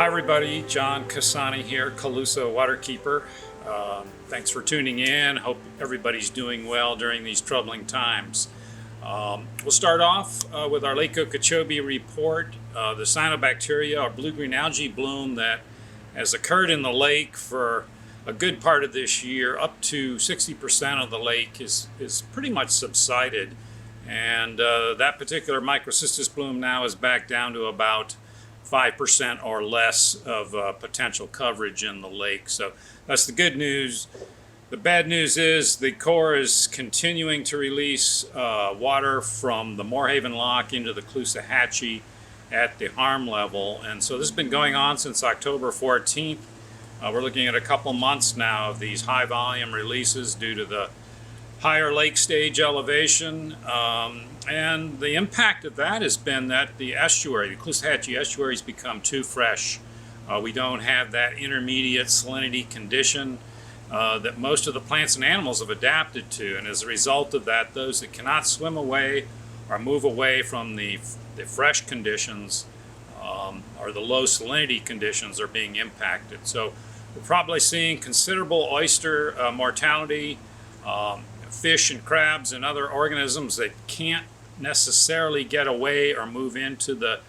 Hi everybody, John Cassani here, Calusa Waterkeeper. Thanks for tuning in. Hope everybody's doing well during these troubling times. We'll start off with our Lake Okeechobee report. The cyanobacteria or blue-green algae bloom that has occurred in the lake for a good part of this year, up to 60% of the lake is pretty much subsided. And that particular microcystis bloom now is back down to about 5% or less of potential coverage in the lake. So that's the good news. The bad news is the Corps is continuing to release water from the Moorhaven Lock into the Caloosahatchee at the harm level. And so this has been going on since October 14th. We're looking at a couple months now of these high volume releases due to the higher lake stage elevation, and the impact of that has been that the estuary, the Caloosahatchee estuary, has become too fresh. We don't have that intermediate salinity condition that most of the plants and animals have adapted to, and as a result of that, those that cannot swim away or move away from the fresh conditions or the low salinity conditions are being impacted. So we're probably seeing considerable oyster mortality, fish and crabs and other organisms that can't necessarily get away or move into the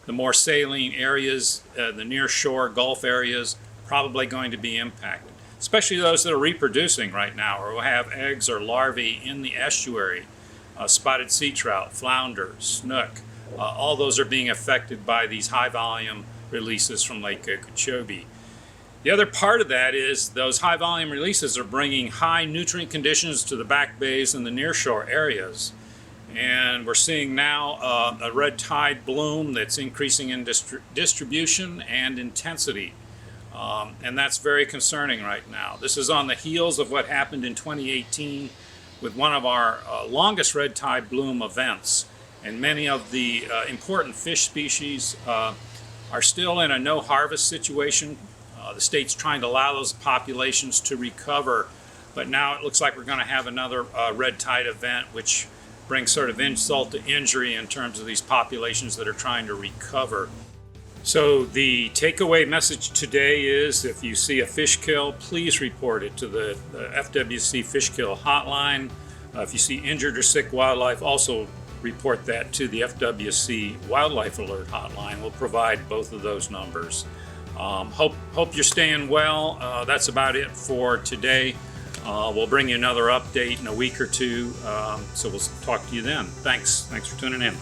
more saline areas, the near shore Gulf areas, probably going to be impacted, especially those that are reproducing right now or who have eggs or larvae in the estuary. Spotted sea trout, flounder, snook, all those are being affected by these high volume releases from Lake Okeechobee. The other part of that is those high volume releases are bringing high nutrient conditions to the back bays and the nearshore areas. And we're seeing now a red tide bloom that's increasing in distribution and intensity. And that's very concerning right now. This is on the heels of what happened in 2018 with one of our longest red tide bloom events. And many of the important fish species are still in a no harvest situation. The state's trying to allow those populations to recover, but now it looks like we're going to have another red tide event, which brings sort of insult to injury in terms of these populations that are trying to recover. So the takeaway message today is if you see a fish kill, please report it to the FWC Fish Kill Hotline. If you see injured or sick wildlife, also report that to the FWC Wildlife Alert Hotline. We'll provide both of those numbers. Hope you're staying well. That's about it for today. We'll bring you another update in a week or two, so we'll talk to you then. Thanks for tuning in.